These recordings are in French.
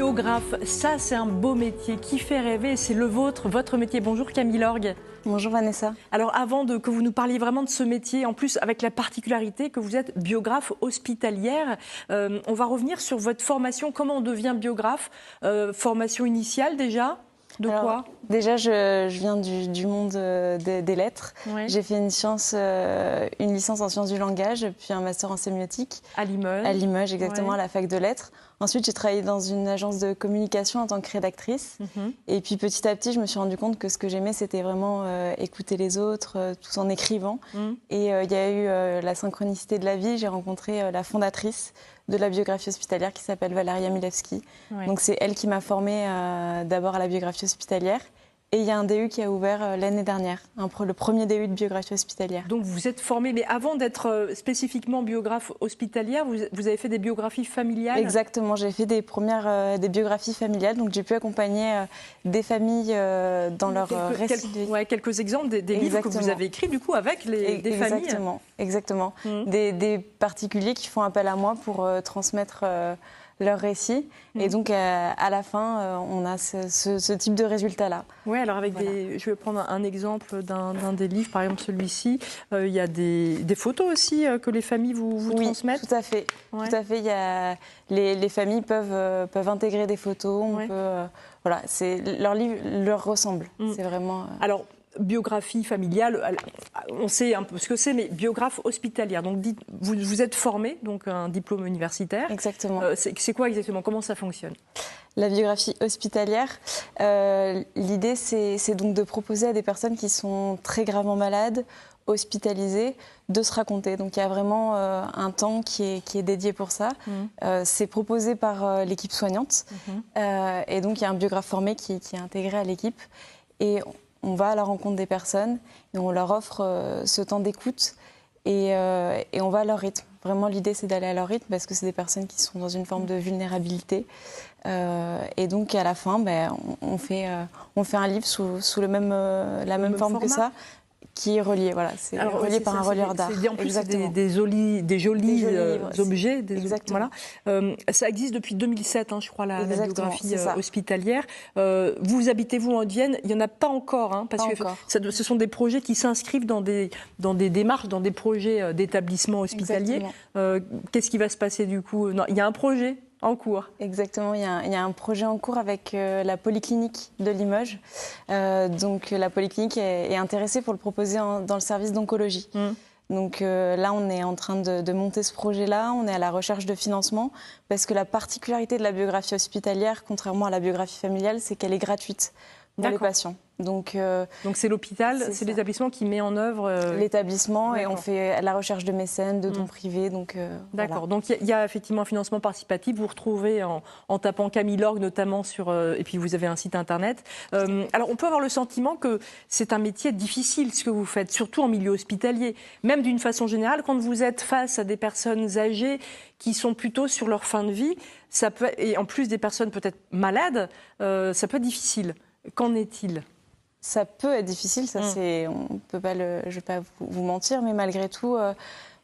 Biographe, ça c'est un beau métier qui fait rêver, c'est le vôtre, votre métier. Bonjour Camille Lorgue. Bonjour Vanessa. Alors avant que vous nous parliez vraiment de ce métier, en plus avec la particularité que vous êtes biographe hospitalière, on va revenir sur votre formation. Comment on devient biographe? Formation initiale déjà? Quoi? Déjà, je viens du monde des lettres. Ouais. J'ai fait une licence en sciences du langage, puis un master en sémiotique. À Limoges. À Limoges, exactement, ouais. À la fac de lettres. Ensuite, j'ai travaillé dans une agence de communication en tant que rédactrice. Et puis petit à petit, je me suis rendu compte que ce que j'aimais, c'était vraiment écouter les autres, tout en écrivant. Et il y a eu la synchronicité de la vie. J'ai rencontré la fondatrice de la biographie hospitalière qui s'appelle Valeria Milewski. Ouais. Donc c'est elle qui m'a formée d'abord à la biographie hospitalière. Et il y a un DU qui a ouvert l'année dernière, le premier DU de biographie hospitalière. Donc vous êtes formée, mais avant d'être spécifiquement biographe hospitalière, vous avez fait des biographies familiales? Exactement, j'ai fait des biographies familiales, donc j'ai pu accompagner des familles dans leur récit. Quelques exemples des livres que vous avez écrits du coup avec des familles. Exactement. Des particuliers qui font appel à moi pour transmettre leur récit. Et donc, à la fin, on a ce type de résultat-là. Oui, alors je vais prendre un exemple d'un des livres, par exemple celui-ci. Il y a des photos aussi que les familles vous transmettent? Oui, tout à fait. Ouais. Tout à fait. Il y a, les familles peuvent intégrer des photos. Leur livre leur ressemble. C'est vraiment... Alors, biographie familiale, on sait un peu ce que c'est, mais biographe hospitalière. Donc, vous êtes formé, donc un diplôme universitaire. Exactement. C'est quoi exactement? Comment ça fonctionne? La biographie hospitalière, l'idée, c'est donc de proposer à des personnes qui sont très gravement malades, hospitalisées, de se raconter. Donc, il y a vraiment un temps qui est dédié pour ça. C'est proposé par l'équipe soignante. Et donc, il y a un biographe formé qui est intégré à l'équipe. Et on va à la rencontre des personnes et on leur offre ce temps d'écoute et on va à leur rythme. Vraiment, l'idée, c'est d'aller à leur rythme parce que c'est des personnes qui sont dans une forme de vulnérabilité. Et donc, à la fin, on fait un livre sous la même forme que ça, qui est relié. Voilà, c'est relié par un relieur d'art. En plus, c'est des jolis objets. Exactement. Voilà. Ça existe depuis 2007, je crois, la biographie hospitalière. Vous habitez-vous en Haute-Vienne? Il n'y en a pas encore, parce que ce sont des projets qui s'inscrivent dans des démarches, dans des projets d'établissements hospitaliers. Qu'est-ce qui va se passer du coup? Il y a un projet en cours. Exactement, il y a un projet en cours avec la Polyclinique de Limoges. Donc la Polyclinique est intéressée pour le proposer dans le service d'oncologie. Donc là, on est en train de monter ce projet-là, on est à la recherche de financement, parce que la particularité de la biographie hospitalière, contrairement à la biographie familiale, c'est qu'elle est gratuite pour les patients. Donc c'est l'hôpital, c'est l'établissement qui met en œuvre... L'établissement, et on fait la recherche de mécènes, de dons privés. D'accord, donc il y a effectivement un financement participatif. Vous retrouvez en tapant Camille Lorgue notamment et puis vous avez un site internet. Alors on peut avoir le sentiment que c'est un métier difficile ce que vous faites, surtout en milieu hospitalier. Même d'une façon générale, quand vous êtes face à des personnes âgées qui sont plutôt sur leur fin de vie, et en plus des personnes peut-être malades, ça peut être difficile. Qu'en est-il ? Ça peut être difficile, ça on peut pas je vais pas vous mentir, mais malgré tout,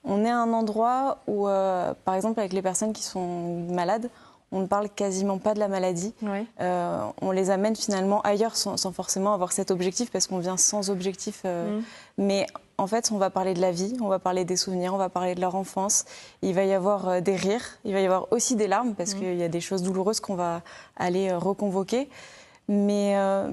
on est à un endroit où, par exemple, avec les personnes qui sont malades, on ne parle quasiment pas de la maladie. Oui. On les amène finalement ailleurs sans forcément avoir cet objectif, parce qu'on vient sans objectif. Mais en fait, on va parler de la vie, on va parler des souvenirs, on va parler de leur enfance. Il va y avoir des rires, il va y avoir aussi des larmes, parce qu'il y a des choses douloureuses qu'on va aller reconvoquer. Mais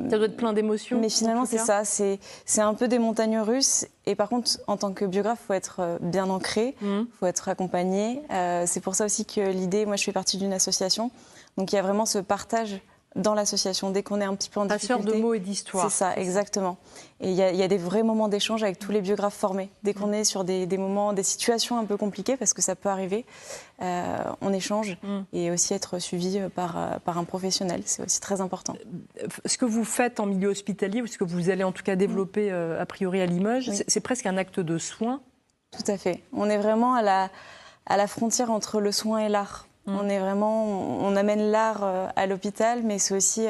ça doit être plein d'émotions. Mais finalement, c'est ça. C'est un peu des montagnes russes. Et par contre, en tant que biographe, il faut être bien ancré, il faut être accompagné. C'est pour ça aussi que l'idée, moi, je fais partie d'une association. Donc, il y a vraiment ce partage dans l'association, dès qu'on est un petit peu en difficulté. Passeur de mots et d'histoire. C'est ça, exactement. Et il y a des vrais moments d'échange avec tous les biographes formés. Dès qu'on est sur des moments, des situations un peu compliquées, parce que ça peut arriver, on échange et aussi être suivi par un professionnel. C'est aussi très important. Ce que vous faites en milieu hospitalier, ou ce que vous allez en tout cas développer a priori à Limoges, c'est presque un acte de soin. Tout à fait. On est vraiment à la frontière entre le soin et l'art. On amène l'art à l'hôpital, mais c'est aussi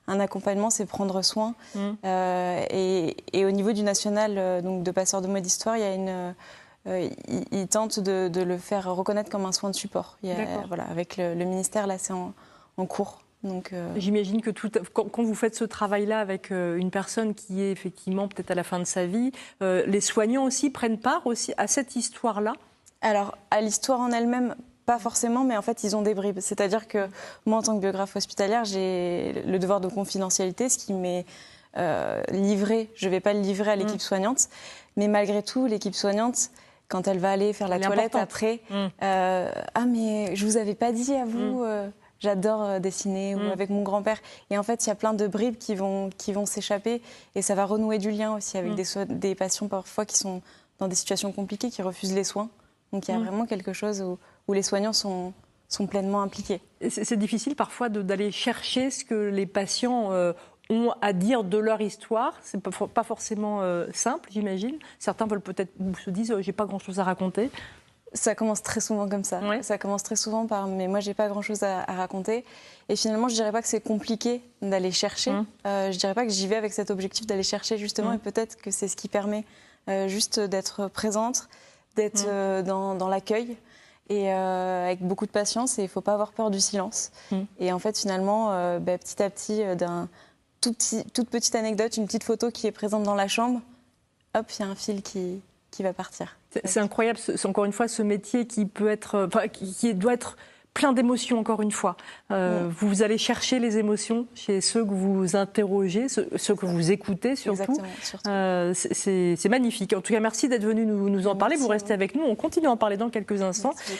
un accompagnement, c'est prendre soin. Et au niveau du national, donc de passeurs de mots d'histoire, il y a ils tentent de le faire reconnaître comme un soin de support. Avec le ministère, là, c'est en cours. Donc, j'imagine que quand vous faites ce travail-là avec une personne qui est effectivement peut-être à la fin de sa vie, les soignants aussi prennent part aussi à cette histoire-là? Alors, à l'histoire en elle-même, pas forcément, mais en fait, ils ont des bribes. C'est-à-dire que moi, en tant que biographe hospitalière, j'ai le devoir de confidentialité, ce qui m'est livré. Je ne vais pas le livrer à l'équipe soignante, mais malgré tout, l'équipe soignante, quand elle va aller faire la toilette après, ah mais je vous avais pas dit à vous. J'adore dessiner ou avec mon grand-père. Et en fait, il y a plein de bribes qui vont s'échapper et ça va renouer du lien aussi avec des patients parfois qui sont dans des situations compliquées, qui refusent les soins. Donc il y a vraiment quelque chose où les soignants sont pleinement impliqués. C'est difficile parfois d'aller chercher ce que les patients ont à dire de leur histoire. C'est pas forcément simple, j'imagine. Certains veulent peut-être, se disent, j'ai pas grand-chose à raconter. Ça commence très souvent comme ça. Ouais. Ça commence très souvent par « mais moi, j'ai pas grand-chose à raconter ». Et finalement, je dirais pas que c'est compliqué d'aller chercher. Je dirais pas que j'y vais avec cet objectif d'aller chercher, justement. Et peut-être que c'est ce qui permet juste d'être présente, d'être dans l'accueil et avec beaucoup de patience. Et il faut pas avoir peur du silence. Et en fait, finalement, petit à petit, toute petite anecdote, une petite photo qui est présente dans la chambre, hop, il y a un fil qui va partir. C'est incroyable, c'est encore une fois ce métier qui peut être, qui doit être plein d'émotions encore une fois. Vous allez chercher les émotions chez ceux que vous interrogez, ceux que vous écoutez surtout. C'est magnifique. En tout cas, merci d'être venu nous en parler. Vous restez avec nous. On continue à en parler dans quelques instants. Merci.